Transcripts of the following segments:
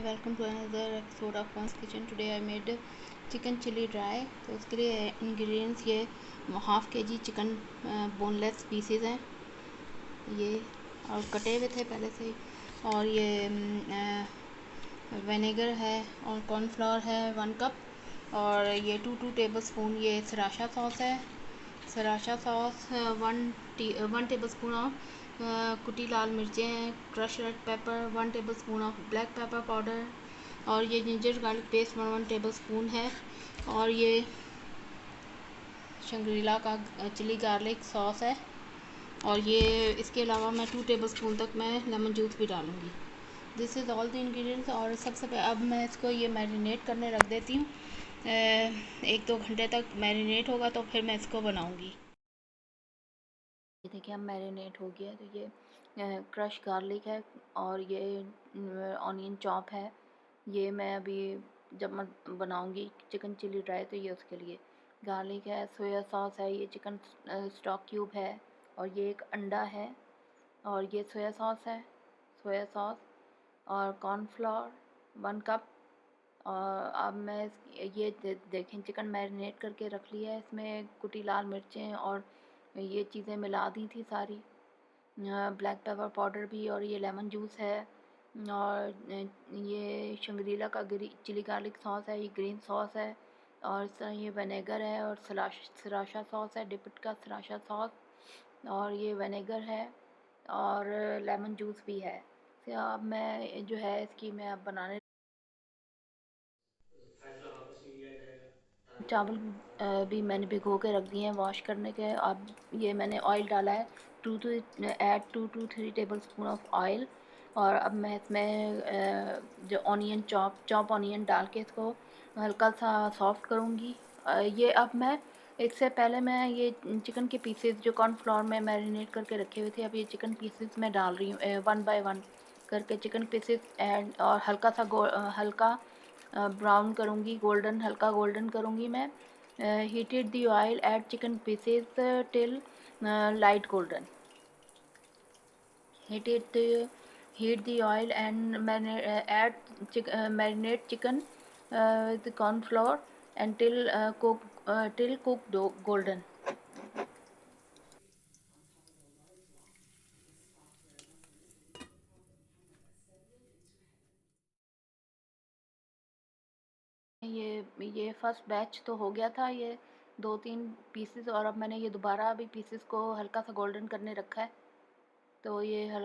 Hi, welcome to another episode of One's Kitchen. Today I made chicken chili dry. तो उसके लिए ingredients ये half के जी chicken boneless pieces हैं ये, और कटे हुए थे पहले से ही। और ये विनेगर है और कॉर्नफ्लोर है 1 कप। और ये 2 टेबल स्पून ये सराशा सॉस है। सराशा सॉस 1 टेबल स्पून ऑफ कुटी लाल मिर्चें हैं। Crush red pepper 1 table spoon of black pepper powder. और ये ginger garlic paste 1 table spoon है। और ये शंग्रीला का चिली गार्लिक सॉस है। और ये इसके अलावा मैं 2 टेबल स्पून तक मैं लेमन जूस भी डालूँगी। This is all the ingredients. और सबसे पहले अब मैं इसको ये मैरिनेट करने रख देती हूँ। 1-2 घंटे तक मैरिनेट होगा तो फिर मैं इसको बनाऊँगी। ये देखिए अब मैरिनेट हो गया। तो ये क्रश गार्लिक है और ये ऑनियन चॉप है। ये मैं अभी जब मैं बनाऊंगी चिकन चिली ड्राई तो ये उसके लिए गार्लिक है। सोया सॉस है, ये चिकन स्टॉक क्यूब है। और ये एक अंडा है। और ये सोया सॉस है, सोया सॉस। और कॉर्नफ्लोर 1 कप। और अब मैं ये देखें चिकन मैरिनेट करके रख लिया है। इसमें कुटी लाल मिर्चें और ये चीज़ें मिला दी थी सारी, ब्लैक पेपर पाउडर भी। और ये लेमन जूस है। और ये शंग्रीला का चिली गार्लिक सॉस है, ये ग्रीन सॉस है। और ये विनेगर है और सराशा सॉस है, डिपिट का सराशा सॉस। और ये विनेगर है और लेमन जूस भी है। तो अब मैं जो है इसकी मैं अब बनाने फैसला वापस नहीं लिया जाएगा। चावल भी मैंने भिगो के रख दिए हैं वॉश करने के। अब ये मैंने ऑयल डाला है, 2 to 3 table spoon of oil. और अब मैं इसमें जो ऑनियन चॉप ऑनियन डाल के इसको हल्का सा सॉफ्ट करूँगी। ये अब मैं इससे पहले मैं ये चिकन के पीसेस जो कॉर्नफ्लोर में मैरिनेट करके रखे हुए थे, अब ये चिकन पीसेस मैं डाल रही हूँ 1 बाय 1 करके चिकन पीसेस ऐड। और हल्का सा हल्का ब्राउन करूँगी, गोल्डन हल्का गोल्डन करूँगी मैं। Heated the oil add chicken pieces till light golden. heated the heat the oil and add marinate chicken with corn flour until till cooked golden. ये first batch तो हो गया था, ये 2-3 पीसेस। और अब मैंने ये दोबारा अभी पीसेस को हल्का सा गोल्डन करने रखा है। तो ये हर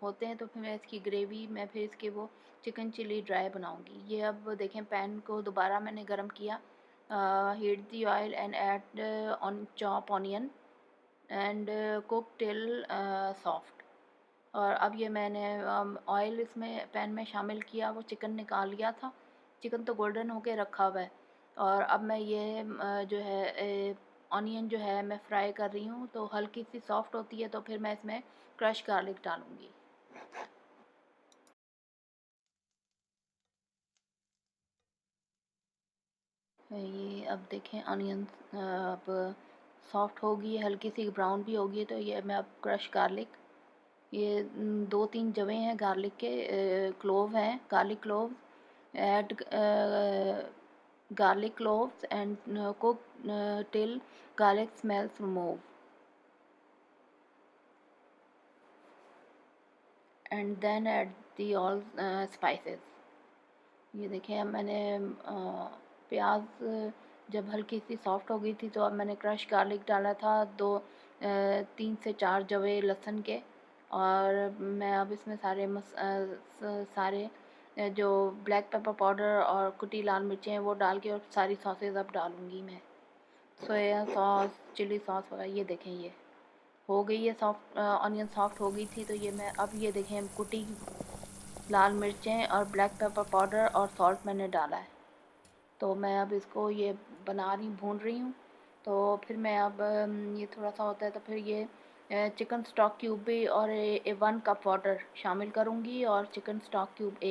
होते हैं तो फिर मैं इसकी ग्रेवी मैं फिर इसके वो चिकन चिली ड्राई बनाऊंगी। ये अब देखें पैन को दोबारा मैंने गरम किया। Heat the oil and add on chop onion and cook till soft. और अब ये मैंने ऑयल इसमें पैन में शामिल किया, वो चिकन निकाल लिया था। चिकन तो गोल्डन होके रखा हुआ है। और अब मैं ये जो है ऑनियन जो है मैं फ्राई कर रही हूँ, तो हल्की सी सॉफ्ट होती है तो फिर मैं इसमें क्रश गार्लिक डालूँगी। ये अब देखें अनियन अब सॉफ्ट होगी, हल्की सी ब्राउन भी होगी। तो ये मैं अब क्रश गार्लिक, ये 2-3 जवे हैं गार्लिक के, क्लोव हैं garlic clove. Add garlic cloves and cook till garlic smells remove, and then add the all spices. ये देखिए अब मैंने प्याज जब हल्की सी सॉफ्ट हो गई थी तो अब मैंने क्रश गार्लिक डाला था, 3 से 4 जवे लहसुन के। और मैं अब इसमें सारे जो ब्लैक पेपर पाउडर और कुटी लाल मिर्चें हैं वो डाल के और सारी सॉसेज अब डालूँगी मैं। सोया सॉस, चिली सॉस वगैरह। ये देखें ये हो गई है सॉफ्ट, ऑनियन सॉफ्ट हो गई थी। तो ये मैं अब ये देखें कुटी लाल मिर्चें और ब्लैक पेपर पाउडर और सॉल्ट मैंने डाला है। तो मैं अब इसको ये बना रही भून रही हूँ। तो फिर मैं अब ये थोड़ा सा होता है तो फिर ये चिकन स्टॉक क्यूब भी और 1 कप वाटर शामिल करूँगी। और चिकन स्टॉक क्यूब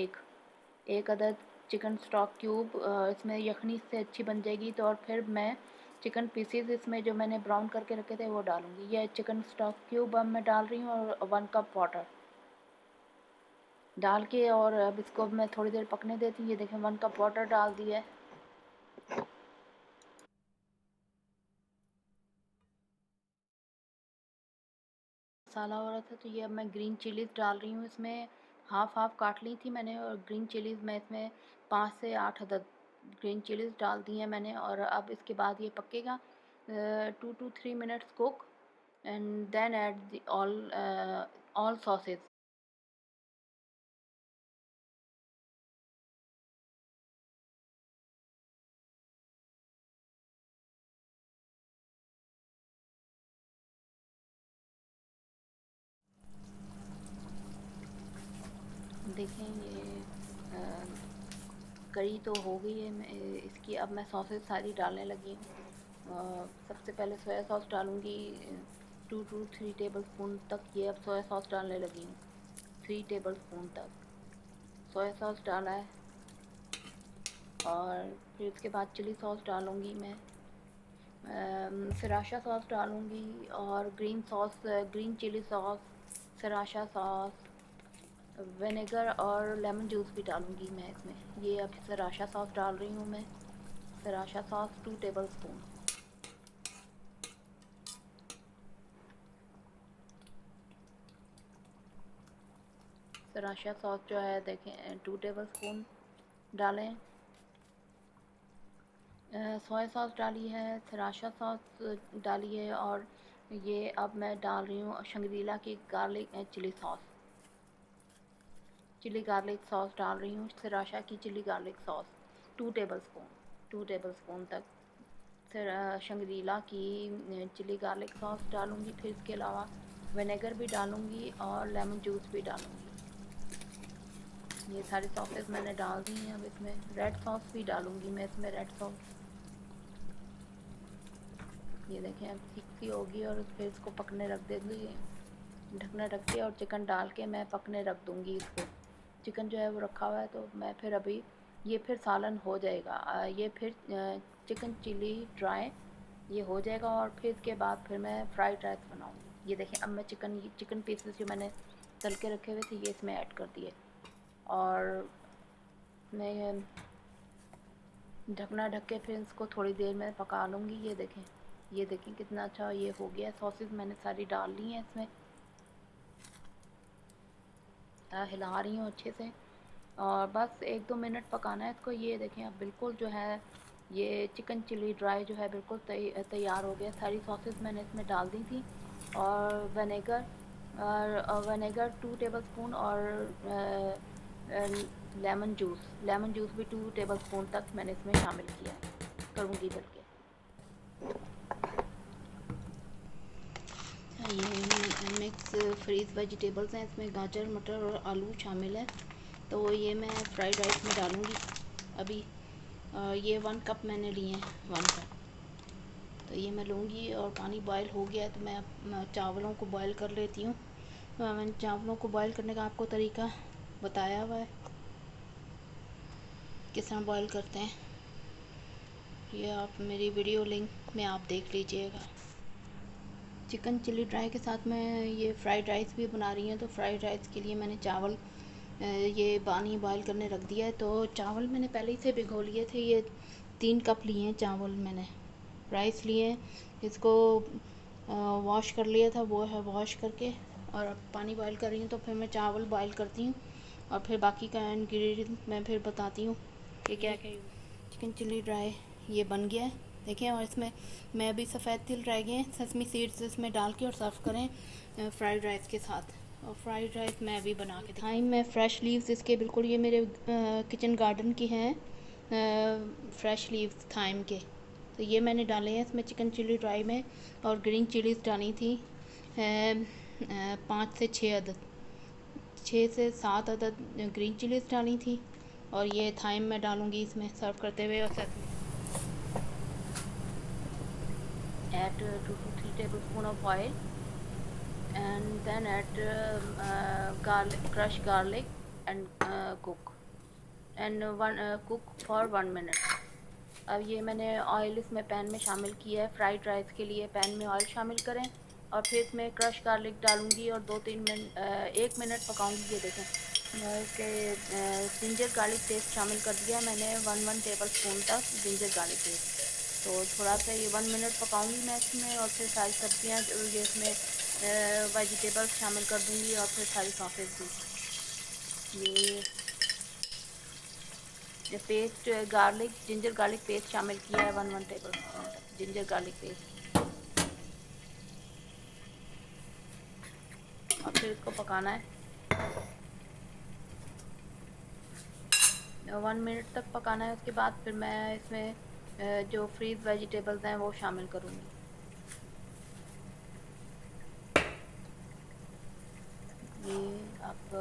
एक अदद चिकन स्टॉक क्यूब इसमें यखनी से अच्छी बन जाएगी। तो और फिर मैं चिकन पीसीज इसमें जो मैंने ब्राउन करके रखे थे वो डालूँगी। यह चिकन स्टॉक क्यूब अब मैं डाल रही हूँ और 1 कप वाटर डाल के और अब इसको मैं थोड़ी देर पकने देती हूँ। ये देखें 1 कप वाटर डाल दिया है। मसाला हो रहा था तो ये अब मैं ग्रीन चिलीज़ डाल रही हूँ इसमें। हाफ हाफ काट ली थी मैंने और ग्रीन चिलीज़ मैं इसमें 5 से 8 अदद ग्रीन चिलीज़ डाल दी हैं मैंने। और अब इसके बाद ये पकेगा 2 to 3 minutes cook and then add the all sausage. देखें ये करी तो हो गई है। इसकी अब मैं सॉसेज सारी डालने लगी हूँ। सबसे पहले सोया सॉस डालूँगी 2 to 3 टेबल स्पून तक। ये अब सोया सॉस डालने लगी हूँ 3 टेबल स्पून तक सोया सॉस डाला है। और फिर उसके बाद चिली सॉस डालूँगी मैं, सराशा सॉस डालूँगी और green chilli sauce, sriracha sauce, vinegar और लेमन जूस भी डालूँगी मैं इसमें। ये अब सराशा सॉस डाल रही हूँ मैं। सराशा सॉस 2 टेबल स्पून। सराशा सॉस जो है देखें 2 टेबल स्पून डालें। सोया सॉस डाली है, सराशा सॉस डाली है और ये अब मैं डाल रही हूँ शंग्रीला की garlic chilli sauce, chilli garlic sauce डाल रही हूँ। सराशा की chilli garlic sauce 2 tablespoon तक। फिर शंग्रीला की चिली गार्लिक सॉस डालूँगी। फिर इसके अलावा विनेगर भी डालूँगी और लेमन जूस भी डालूँगी। ये सारी सॉसेस मैंने डाल दी हैं। अब इसमें रेड सॉस भी डालूँगी मैं इसमें, रेड सॉस। ये देखें अब ठीक सी होगी और फिर इसको पकने रख देंगी। ढकना रख के और चिकन डाल के मैं पकने रख दूँगी इसको। चिकन जो है वो रखा हुआ है तो मैं फिर अभी ये फिर सालन हो जाएगा। ये फिर चिकन चिली ड्राई ये हो जाएगा और फिर इसके बाद फिर मैं फ्राइड राइस बनाऊँगी। ये देखें अब मैं चिकन पीसेस जो मैंने तल के रखे हुए थे ये इसमें ऐड कर दिए और मैं ढकना ढक के फिर इसको थोड़ी देर में पका लूँगी। ये देखें कितना अच्छा ये हो गया। सॉसेस मैंने सारी डाल ली हैं इसमें। हिला रही हूँ अच्छे से और बस 1-2 मिनट पकाना है इसको। ये देखें अब बिल्कुल जो है ये चिकन चिली ड्राई जो है बिल्कुल तैयार हो गया। सारी सॉसेस मैंने इसमें डाल दी थी और विनेगर 2 टेबल स्पून और लेमन जूस भी 2 टेबल स्पून तक मैंने इसमें शामिल किया है, करूँगी बल्कि। ये मिक्स फ्रीज वेजिटेबल्स हैं इसमें, गाजर मटर और आलू शामिल है। तो ये मैं फ्राइड राइस में डालूँगी अभी। ये 1 कप मैंने लिए हैं, 1 कप। तो ये मैं लूँगी और पानी बॉयल हो गया है तो मैं चावलों को बॉयल कर लेती हूँ। मैंने चावलों को बॉयल करने का आपको तरीका बताया हुआ है किस तरह बॉयल करते हैं। ये आप मेरी वीडियो लिंक में आप देख लीजिएगा। चिकन चिली ड्राई के साथ मैं ये फ्राइड राइस भी बना रही हूँ। तो फ्राइड राइस के लिए मैंने चावल ये पानी बॉयल करने रख दिया है। तो चावल मैंने पहले ही से भिगो लिए थे। ये 3 कप लिए हैं चावल मैंने, राइस लिए हैं। इसको वॉश कर लिया था, वो है वॉश करके और अब पानी बॉयल कर रही हूँ। तो फिर मैं चावल बॉयल करती हूँ और फिर बाकी का इंग्रेडिएंट मैं फिर बताती हूँ कि क्या क्या। चिकन चिली ड्राई ये बन गया है देखें। और इसमें मैं अभी सफ़ेद तिल रह गए हैं, सेसमी सीड्स इसमें डाल के और सर्व करें फ्राइड राइस के साथ। और फ्राइड राइस मैं अभी बना के दिखाई। मैं फ़्रेश लीव्स इसके बिल्कुल ये मेरे किचन गार्डन की हैं, फ़्रेश लीव्स थाइम के। तो ये मैंने डाले हैं इसमें चिकन चिली ड्राई में। और ग्रीन चिलीज़ डाली थी 5 से 6 अदद, 6 से 7 अदद ग्रीन चिलीज़ डाली थी। और ये थाइम मैं डालूँगी इसमें सर्व करते हुए। और साथ add 2 to 3 tablespoon of oil and then add crushed garlic and cook for 1 minute। अब ये मैंने ऑयल इसमें पैन में शामिल किया है। फ्राइड राइस के लिए पैन में ऑयल शामिल करें और फिर इसमें क्रश गार्लिक डालूंगी और 1 मिनट पकाऊंगी। ये देखें के जिंजर गार्लिक पेस्ट शामिल कर दिया मैंने 1 टेबल स्पून तक जिंजर गार्लिक पेस्ट। तो थोड़ा सा ये 1 मिनट पकाऊंगी मैं इसमें, और फिर सारी सब्जियां ये इसमें वेजिटेबल्स शामिल कर दूंगी, और फिर सारी सॉसेज भी। ये paste garlic ginger garlic paste शामिल किया है 1 टेबल स्पून तक जिंजर गार्लिक पेस्ट, और फिर इसको पकाना है 1 मिनट तक पकाना है। उसके बाद फिर मैं इसमें जो फ्रीज वेजिटेबल्स हैं वो शामिल करूँगी। ये आप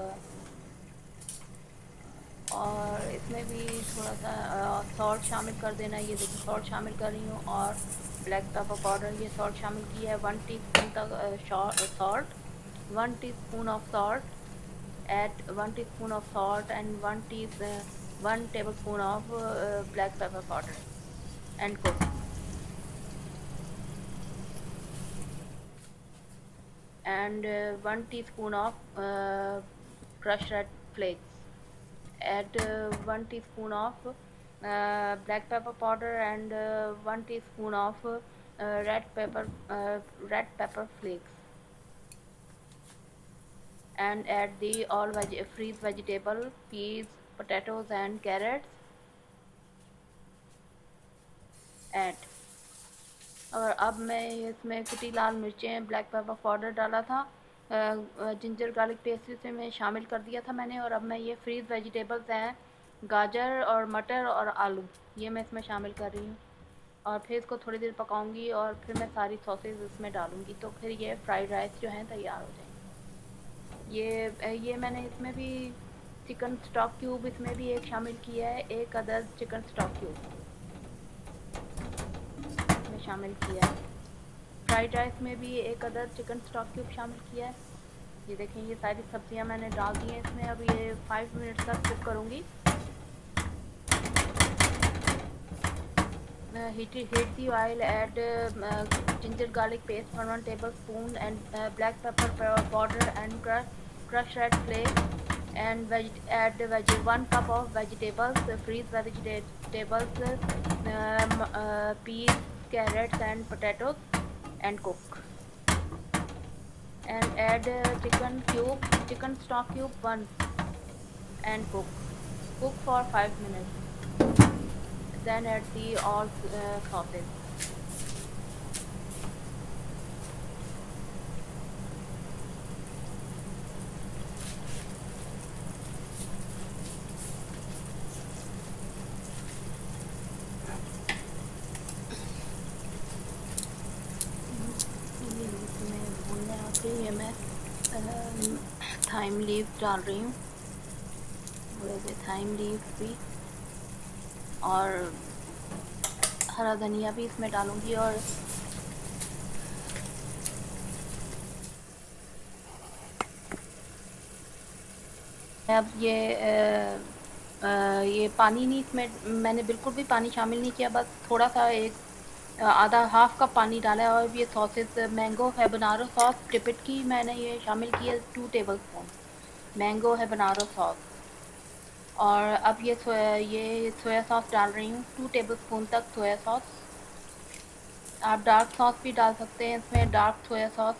और इसमें भी थोड़ा सा सॉल्ट शामिल कर देना। ये देखिए सॉल्ट शामिल कर रही हूँ, और ब्लैक पेपर पाउडर ये सॉल्ट शामिल किया है 1 टीस्पून तक salt, 1 teaspoon of salt, add 1 teaspoon of salt and 1 tablespoon of black pepper powder and cook. And 1 teaspoon of crushed red flakes. Add 1 teaspoon of black pepper powder and 1 teaspoon of red pepper flakes. And add the all freeze vegetable, peas, potatoes and carrots. Add। और अब मैं इसमें कुटी लाल मिर्चें, black pepper powder डाला था, ginger garlic paste से मैं शामिल कर दिया था मैंने। और अब मैं ये फ्रीज वेजिटेबल्स हैं, गाजर और मटर और आलू, ये मैं इसमें शामिल कर रही हूँ, और फिर इसको थोड़ी देर पकाऊंगी, और फिर मैं सारी सॉसेज इसमें डालूंगी, तो फिर ये फ्राइड राइस जो हैं तैयार हो जाएंगे। ये मैंने इसमें भी चिकन स्टॉक क्यूब इसमें भी एक शामिल किया है, 1 अदद चिकन स्टॉक क्यूब में शामिल किया है। फ्राइड राइस में भी 1 अदद चिकन स्टॉक क्यूब शामिल किया है। ये देखें ये सारी सब्जियां मैंने डाल दी हैं इसमें। अब ये 5 मिनट तक कुक करूँगी। Heat the oil, add ginger garlic paste 1 tablespoon and black pepper powder and crushed red flakes, and add 1 cup of vegetables, freeze vegetables, peas, carrots and potatoes, and cook. And add chicken stock cube once, and cook for 5 minutes. Then add the all sauces. ये मैं thyme leave डाल रही हूँ, थोड़े thyme leave भी, और हरा धनिया भी इसमें डालूंगी। और अब ये पानी नहीं, इसमें मैंने बिल्कुल भी पानी शामिल नहीं किया, बस थोड़ा सा आधा हाफ कप पानी डाला है। और ये सॉसेस मैंगो है बनारो सॉस प्रिपेट की मैंने ये शामिल की है 2 टेबलस्पून मैंगो है बनारो सॉस। और अब ये सोया सॉस डाल रही हूँ 2 टेबलस्पून तक सोया सॉस। आप डार्क सॉस भी डाल सकते हैं इसमें, डार्क सोया सॉस।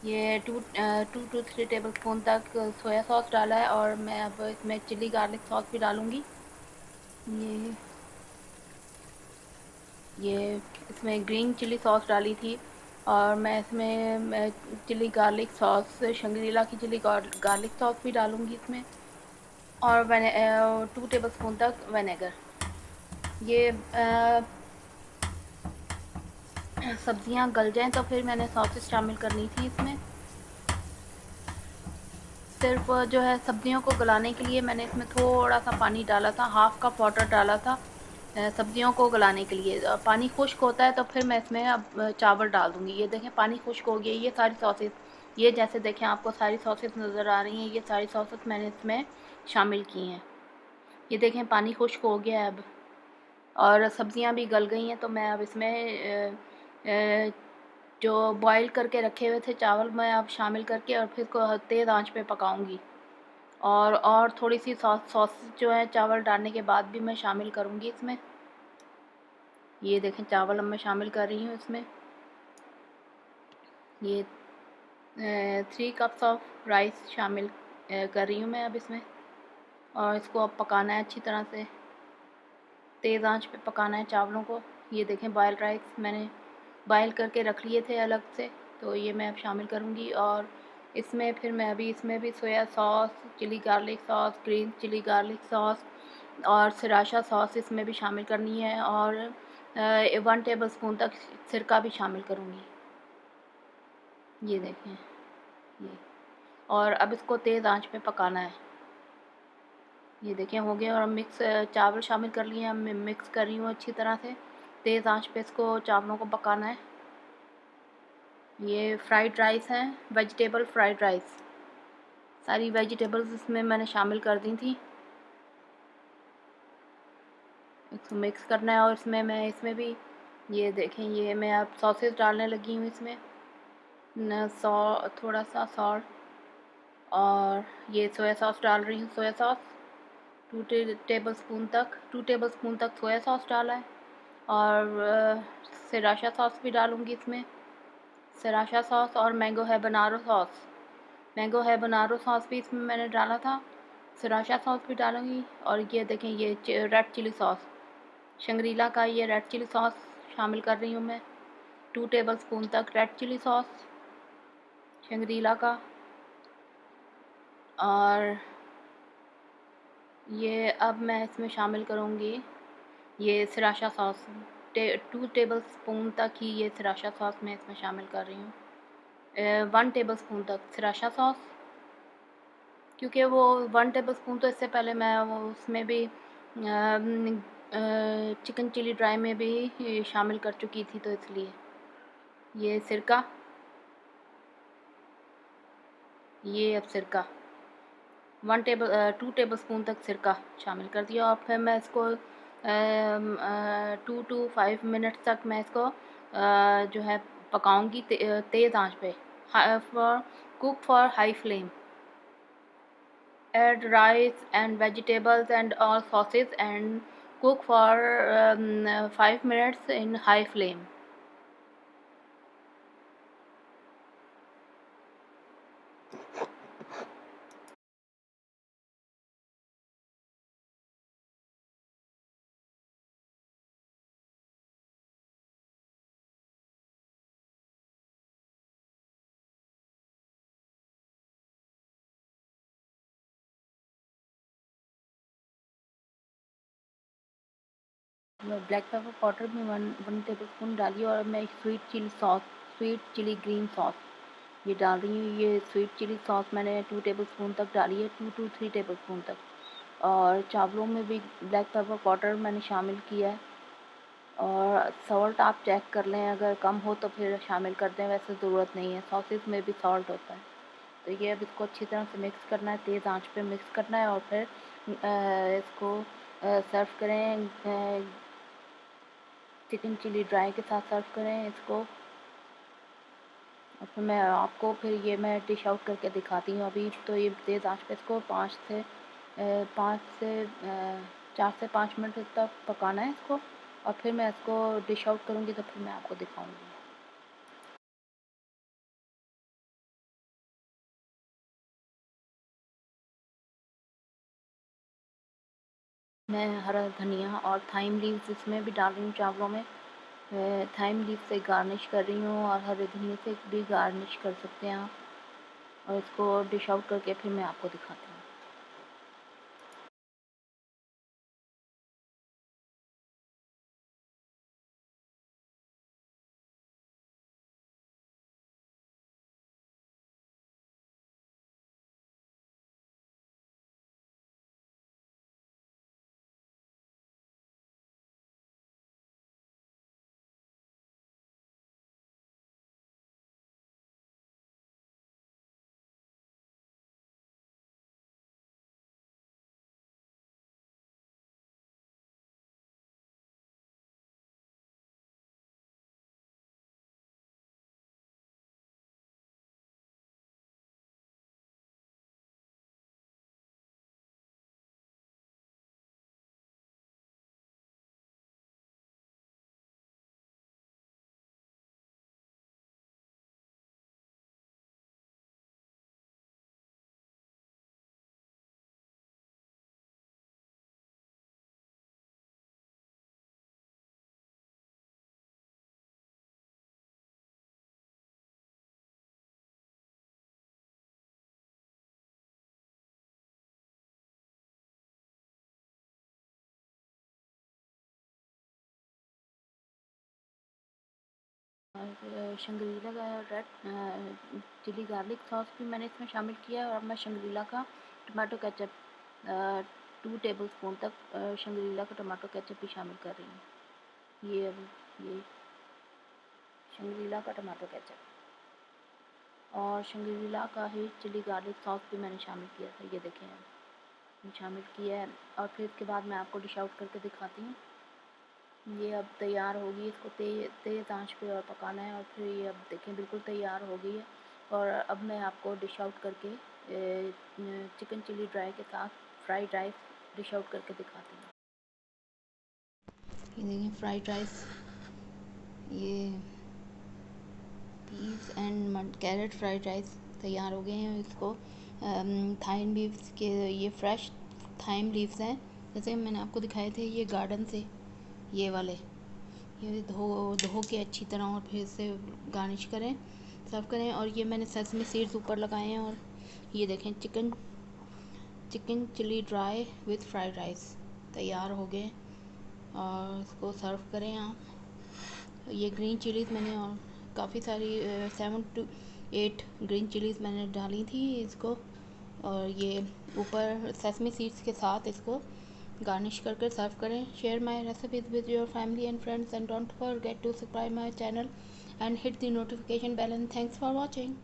ये 2 to 3 टेबलस्पून तक सोया सॉस डाला है। और मैं अब इसमें चिली गार्लिक सॉस भी डालूँगी। ये इसमें ग्रीन चिली सॉस डाली थी, और मैं इसमें चिली गार्लिक सॉस शंग्रीला की चिली गार्लिक सॉस भी डालूँगी इसमें, और 2 टेबलस्पून तक विनेगर। ये सब्जियां गल जाएं तो फिर मैंने सॉसेस शामिल करनी थी इसमें। सिर्फ जो है सब्जियों को गलाने के लिए मैंने इसमें थोड़ा सा पानी डाला था, हाफ कप वाटर डाला था सब्जियों को गलाने के लिए। पानी खुश्क होता है तो फिर मैं इसमें अब चावल डाल दूँगी। ये देखें पानी खुश्क हो गया। ये सारी सॉसेस, ये जैसे देखें आपको सारी सॉसेस नज़र आ रही हैं, ये सारी सॉसेस मैंने इसमें शामिल की हैं। ये देखें पानी खुश्क हो गया है अब, और सब्जियां भी गल गई हैं। तो मैं अब इसमें जो बॉईल करके रखे हुए थे चावल मैं अब शामिल करके, और फिर इसको तेज़ आंच पे पकाऊंगी। और थोड़ी सी सॉस जो है चावल डालने के बाद भी मैं शामिल करूँगी इसमें। ये देखें चावल अब मैं शामिल कर रही हूँ इसमें। ये 3 कप्स ऑफ राइस शामिल कर रही हूँ मैं अब इसमें। और इसको अब पकाना है अच्छी तरह से, तेज़ आंच पे पकाना है चावलों को। ये देखें बॉयल राइस मैंने बॉयल करके रख लिए थे अलग से, तो ये मैं अब शामिल करूँगी। और इसमें फिर मैं अभी इसमें भी soya sauce, chilli garlic sauce, green chilli garlic sauce और सराशा सॉस इसमें भी शामिल करनी है। और 1 टेबलस्पून तक सिरका भी शामिल करूँगी। ये देखें ये। और अब इसको तेज़ आंच पे पकाना है। ये देखें हो गया। और मिक्स चावल शामिल कर लिए हैं, मैं मिक्स कर रही हूँ अच्छी तरह से। तेज़ आंच पे इसको चावलों को पकाना है। ये फ्राइड राइस है, वेजिटेबल फ्राइड राइस। सारी वेजिटेबल्स इसमें मैंने शामिल कर दी थी। इसको मिक्स करना है। और इसमें भी ये देखें, ये मैं अब सॉसेस डालने लगी हूँ इसमें। थोड़ा सा सॉल्ट और ये सोया सॉस डाल रही हूँ। सोया सॉस 2 टेबलस्पून तक सोया सॉस डाला है। और सराशा सॉस भी डालूँगी इसमें। सराशा सॉस और मैंगो हैबनारो सॉस। मैंगो हैबनारो सॉस भी इसमें मैंने डाला था। सराशा सॉस भी डालूँगी। और ये देखें ये रेड चिली सॉस, शंग्रीला का ये रेड चिली सॉस शामिल कर रही हूँ मैं। 2 टेबलस्पून तक रेड चिली सॉस शंग्रीला का। और ये अब मैं इसमें शामिल करूँगी ये सराशा सॉस। 2 टेबलस्पून तक ही ये सराशा सॉस मैं इसमें शामिल कर रही हूँ। 1 टेबलस्पून तक सराशा सॉस, क्योंकि वो 1 टेबलस्पून तो इससे पहले मैं वो उसमें भी चिकन चिली ड्राई में भी शामिल कर चुकी थी, तो इसलिए। ये सिरका, ये अब सिरका 2 टेबलस्पून तक सिरका शामिल कर दिया। और फिर मैं इसको 2 to 5 मिनट्स तक मैं इसको जो है पकाऊंगी तेज़ आंच पे। Cook for high flame. Add rice and vegetables and all sauces and cook for 5 minutes in high flame. Black pepper powder में 1 टेबलस्पून डाली। और मैं स्वीट चिली ग्रीन सॉस ये डाल रही हूँ। ये स्वीट चिली सॉस मैंने 2 टेबलस्पून तक डाली है, 2 to 3 टेबलस्पून तक। और चावलों में भी ब्लैक पेपर पाउडर मैंने शामिल किया है। और सॉल्ट आप चेक कर लें, अगर कम हो तो फिर शामिल कर दें, वैसे ज़रूरत नहीं है, सॉसेस में भी सॉल्ट होता है। तो ये अब इसको अच्छी तरह से मिक्स करना है, तेज़ आंच पे मिक्स करना है। और फिर इसको सर्व करें, चिकन चिली ड्राई के साथ सर्व करें इसको। और फिर मैं डिश आउट करके दिखाती हूँ। अभी तो ये तेज़ आंच पे इसको 4 से 5 मिनट तक पकाना है इसको। और फिर मैं इसको डिश आउट करूँगी तो फिर मैं आपको दिखाऊँगी। मैं हरा धनिया और थाइम लीव्स इसमें भी डाल रही हूँ चावलों में। थाइम लीव से गार्निश कर रही हूँ, और हरे धनिया से भी गार्निश कर सकते हैं आप। और इसको डिश आउट करके फिर मैं आपको दिखाती हूँ। और शंग्रीला का रेड चिली गार्लिक सॉस भी मैंने इसमें शामिल किया है। और अब मैं शंग्रीला का टमाटो केचप 2 टेबलस्पून तक शंग्रीला का टमाटो केचप भी शामिल कर रही हूँ। ये अब ये शंग्रीला का टमाटो केचप और शंग्रीला का ही चिली गार्लिक सॉस भी मैंने शामिल किया था। ये देखें शामिल किया है। और फिर इसके बाद मैं आपको डिश आउट करके दिखाती हूँ। ये अब तैयार होगी, इसको तेज़ आंच पे और पकाना है। और फिर ये अब देखें बिल्कुल तैयार हो गई है। और अब मैं आपको डिश आउट करके चिकन चिली ड्राई के साथ फ्राइड राइस डिश आउट करके दिखाती हूँ। ये देखिए फ्राइड राइस, ये peas and carrot fried rice तैयार हो गए हैं। इसको थाइम लीव्स के, ये फ्रेश थाइम लीव्स हैं जैसे मैंने आपको दिखाए थे, ये गार्डन से ये वाले, ये धो के अच्छी तरह और फिर से गार्निश करें, सर्व करें। और ये मैंने सेसमी सीड्स ऊपर लगाए हैं। और ये देखें chicken chilli dry with fried rice तैयार हो गए और इसको सर्व करें आप। ये ग्रीन चिलीज़ मैंने और काफ़ी सारी 7 to 8 ग्रीन चिलीज़ मैंने डाली थी इसको। और ये ऊपर सेसमी सीड्स के साथ इसको गार्निश करके सर्व करें। Share my recipes with your family and friends and don't forget to subscribe my channel and hit the notification bell, and thanks for watching.